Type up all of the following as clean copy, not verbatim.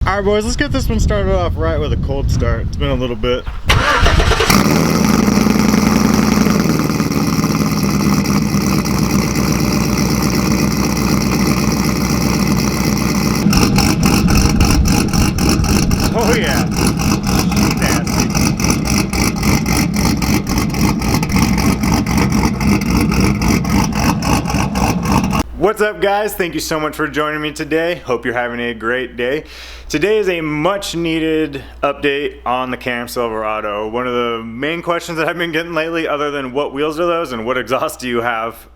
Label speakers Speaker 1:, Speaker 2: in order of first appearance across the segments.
Speaker 1: Alright boys, let's get this one started off right with a cold start. It's been a little bit. Oh yeah. Nasty. What's up guys? Thank you so much for joining me today. Hope you're having a great day. Today is a much needed update on the Cam Silverado. One of the main questions that I've been getting lately, other than what wheels are those and what exhaust do you have,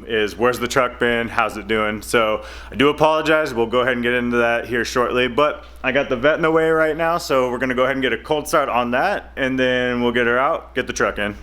Speaker 1: is where's the truck been, how's it doing? So I do apologize, we'll go ahead and get into that here shortly, but I got the vet in the way right now, so we're gonna go ahead and get a cold start on that, and then we'll get her out, get the truck in.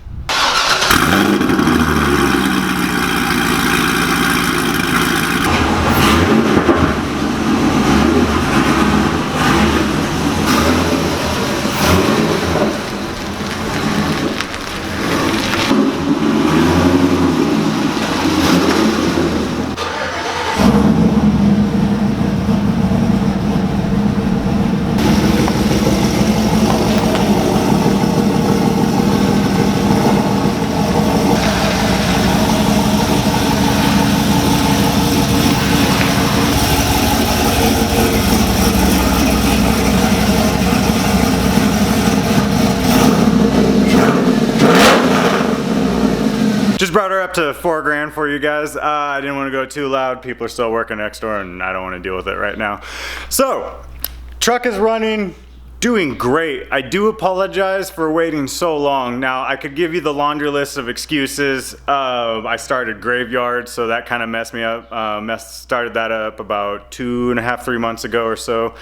Speaker 1: Just brought her up to $4 grand for you guys. I didn't want to go too loud. People are still working next door and I don't want to deal with it right now. So, truck is running, doing great. I do apologize for waiting so long. Now, I could give you the laundry list of excuses. I started graveyard, so that kind of messed me up. Started that up about 2.5, 3 months ago or so.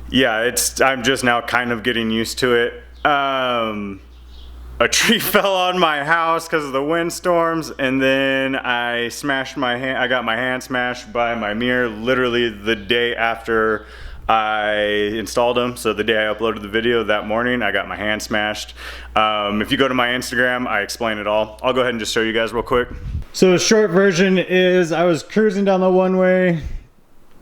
Speaker 1: Yeah, I'm just now kind of getting used to it. A tree fell on my house because of the windstorms, and then I smashed my hand. I got my hand smashed by my mirror literally the day after I installed them. So the day I uploaded the video that morning, I got my hand smashed. If you go to my Instagram, I explain it all. I'll go ahead and just show you guys real quick. So the short version is I was cruising down the one-way.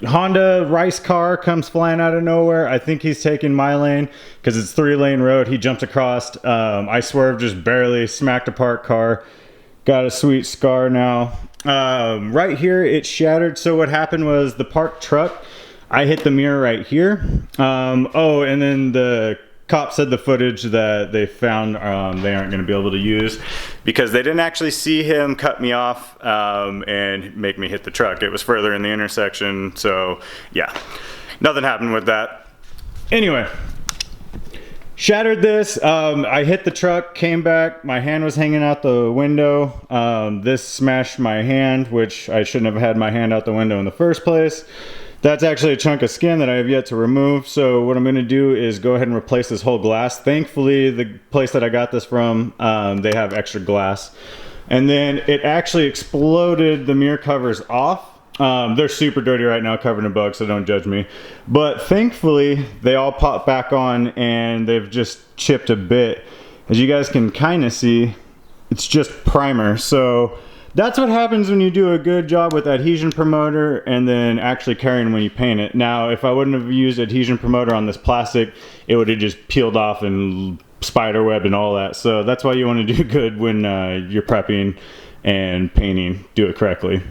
Speaker 1: Honda Rice car comes flying out of nowhere. I think he's taking my lane because it's 3-lane road. He jumped across. I swerved just barely, smacked a parked car. Got a sweet scar now. Right here, it shattered. So what happened was the parked truck, I hit the mirror right here. Oh, and then the cop said the footage that they found they aren't going to be able to use because they didn't actually see him cut me off and make me hit the truck. It was further in the intersection, so yeah, nothing happened with that. Anyway, shattered this. I hit the truck, came back, my hand was hanging out the window. This smashed my hand, which I shouldn't have had my hand out the window in the first place. That's actually a chunk of skin that I have yet to remove. So what I'm going to do is go ahead and replace this whole glass. Thankfully, the place that I got this from, they have extra glass. And then it actually exploded the mirror covers off. They're super dirty right now, covered in bugs, so don't judge me. But thankfully, they all popped back on and they've just chipped a bit. As you guys can kind of see, it's just primer. So that's what happens when you do a good job with adhesion promoter and then actually carrying when you paint it. Now, if I wouldn't have used adhesion promoter on this plastic, it would have just peeled off and spiderwebbed and all that. So that's why you want to do good when you're prepping and painting. Do it correctly.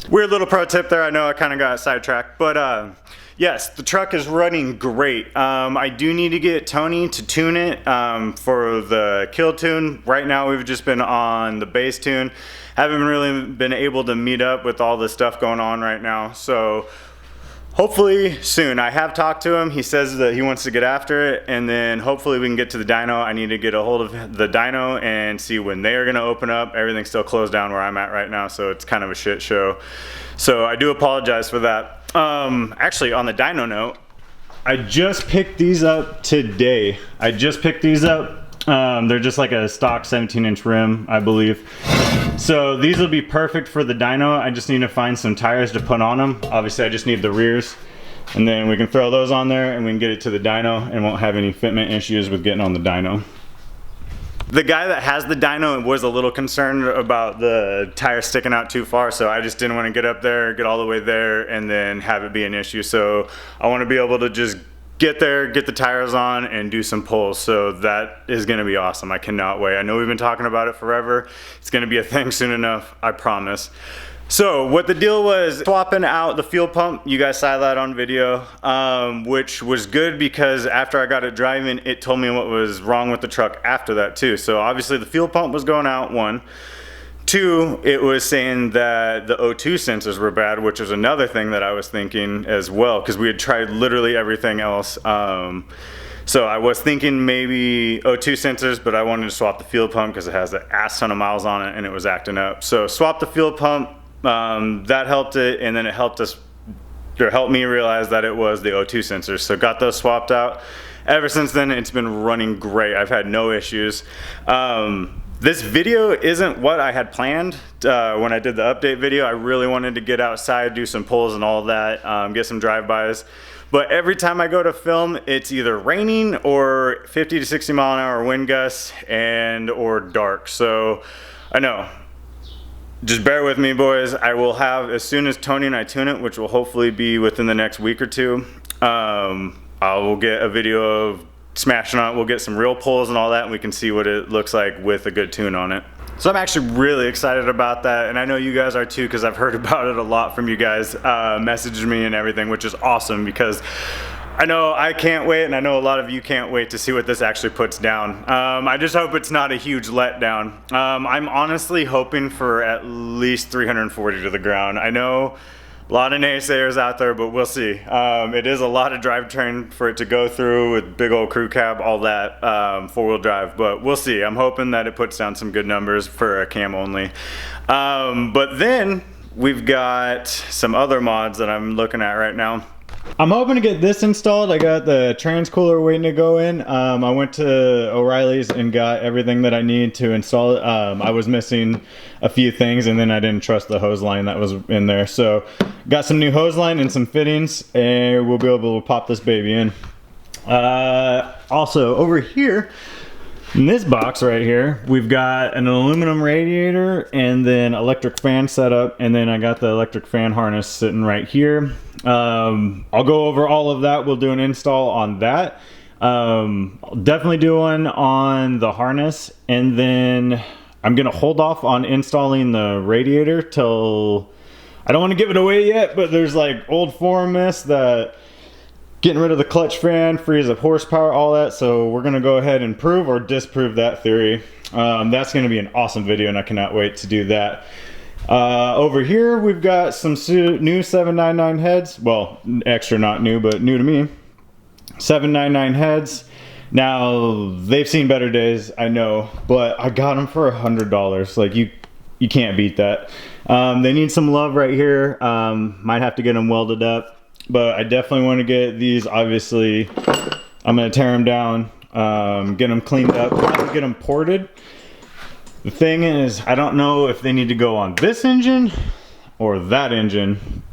Speaker 1: Weird little pro tip there. I know I kind of got sidetracked, but yes, the truck is running great. I do need to get Tony to tune it for the kill tune. Right now we've just been on the base tune. Haven't really been able to meet up with all the stuff going on right now. So hopefully soon. I have talked to him. He says that he wants to get after it, and then hopefully we can get to the dyno. I need to get a hold of the dyno and see when they are going to open up. Everything's still closed down where I'm at right now, so it's kind of a shit show. So I do apologize for that. Actually, on the dyno note, I just picked these up today. I just picked these up. They're just like a stock 17-inch rim, I believe. So these will be perfect for the dyno. I just need to find some tires to put on them. Obviously I just need the rears, and then we can throw those on there and we can get it to the dyno and won't have any fitment issues with getting on the dyno. The guy that has the dyno was a little concerned about the tire sticking out too far, so I just didn't want to get up there, get all the way there, and then have it be an issue. So I want to be able to just get there, get the tires on, and do some pulls. So that is going to be awesome. I cannot wait. I know we've been talking about it forever. It's going to be a thing soon enough, I promise. So what the deal was, swapping out the fuel pump. You guys saw that on video, which was good because after I got it driving, it told me what was wrong with the truck after that too. So obviously the fuel pump was going out, one. Two, it was saying that the O2 sensors were bad, which was another thing that I was thinking as well, because we had tried literally everything else. So I was thinking maybe O2 sensors, but I wanted to swap the fuel pump because it has an ass ton of miles on it and it was acting up. So swap the fuel pump. That helped it, and then it helped me realize that it was the O2 sensors. So got those swapped out. Ever since then, it's been running great. I've had no issues. This video isn't what I had planned when I did the update video. I really wanted to get outside, do some pulls and all that, get some drive-bys. But every time I go to film, it's either raining or 50 to 60 mile an hour wind gusts and or dark. So I know. Just bear with me, boys. I will have, as soon as Tony and I tune it, which will hopefully be within the next week or two, I will get a video of smashing on it. We'll get some real pulls and all that, and we can see what it looks like with a good tune on it. So I'm actually really excited about that, and I know you guys are too, because I've heard about it a lot from you guys, messaging me and everything, which is awesome, because I know I can't wait, and I know a lot of you can't wait to see what this actually puts down. I just hope it's not a huge letdown. I'm honestly hoping for at least 340 to the ground. I know a lot of naysayers out there, but we'll see. It is a lot of drivetrain for it to go through with big old crew cab, all that, four-wheel drive, but we'll see. I'm hoping that it puts down some good numbers for a cam only. But then we've got some other mods that I'm looking at right now. I'm hoping to get this installed. I got the trans cooler waiting to go in. I went to O'Reilly's and got everything that I need to install it. I was missing a few things, and then I didn't trust the hose line that was in there. So got some new hose line and some fittings, and we'll be able to pop this baby in. Also over here, in this box right here, we've got an aluminum radiator and then electric fan setup, and then I got the electric fan harness sitting right here. I'll go over all of that. We'll do an install on that. I'll definitely do one on the harness, and then I'm gonna hold off on installing the radiator till, I don't want to give it away yet, but there's like old forum myths that getting rid of the clutch fan frees up horsepower, all that. So we're gonna go ahead and prove or disprove that theory. That's gonna be an awesome video, and I cannot wait to do that. Over here we've got some new 799 heads. Well, extra, not new, but new to me. 799 heads. Now they've seen better days, I know, but I got them for $100. Like you can't beat that. They need some love right here. Might have to get them welded up, but I definitely want to get these. Obviously I'm gonna tear them down, get them cleaned up, probably get them ported. The thing is, I don't know if they need to go on this engine or that engine.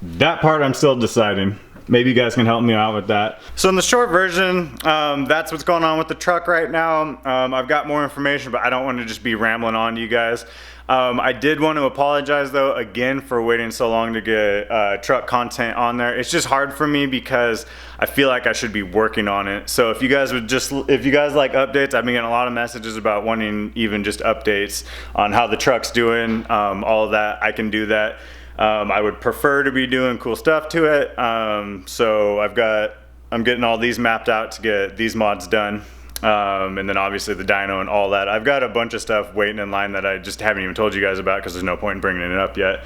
Speaker 1: That part I'm still deciding. Maybe you guys can help me out with that. So in the short version, that's what's going on with the truck right now. I've got more information, but I don't want to just be rambling on to you guys. I did want to apologize though, again, for waiting so long to get truck content on there. It's just hard for me because I feel like I should be working on it. So if you guys would just, if you guys like updates, I've been getting a lot of messages about wanting even just updates on how the truck's doing, all of that. I can do that. I would prefer to be doing cool stuff to it. So I'm getting all these mapped out to get these mods done. And then obviously the dyno and all that. I've got a bunch of stuff waiting in line that I just haven't even told you guys about because there's no point in bringing it up yet.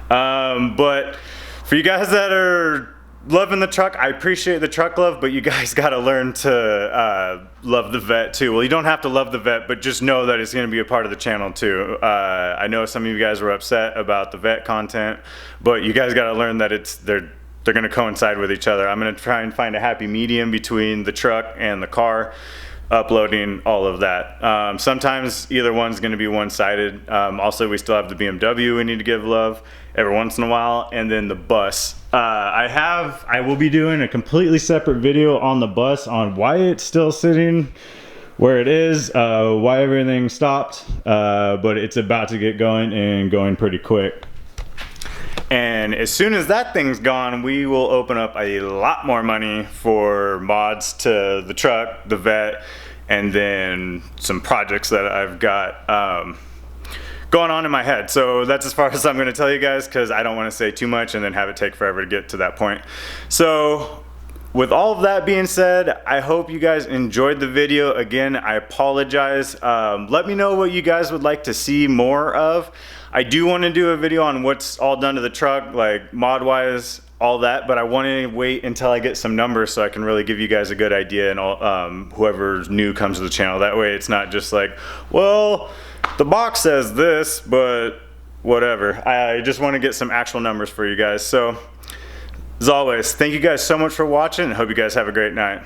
Speaker 1: But for you guys that are loving the truck, I appreciate the truck love, but you guys got to learn to love the vet too. Well, you don't have to love the vet, but just know that it's going to be a part of the channel too. I know some of you guys were upset about the vet content, but you guys got to learn that they're going to coincide with each other. I'm going to try and find a happy medium between the truck and the car, uploading all of that. Sometimes either one's going to be one-sided. Also, we still have the BMW we need to give love every once in a while, and then the bus. I will be doing a completely separate video on the bus on why it's still sitting where it is, why everything stopped, but it's about to get going and going pretty quick. And as soon as that thing's gone, we will open up a lot more money for mods to the truck, the vet, and then some projects that I've got going on in my head. So that's as far as I'm gonna tell you guys, because I don't wanna say too much and then have it take forever to get to that point. So with all of that being said, I hope you guys enjoyed the video. Again, I apologize. Let me know what you guys would like to see more of. I do want to do a video on what's all done to the truck, like mod wise, all that, but I want to wait until I get some numbers so I can really give you guys a good idea, and all, whoever's new comes to the channel. That way it's not just like, well, the box says this, but whatever. I just want to get some actual numbers for you guys. So as always, thank you guys so much for watching, and hope you guys have a great night.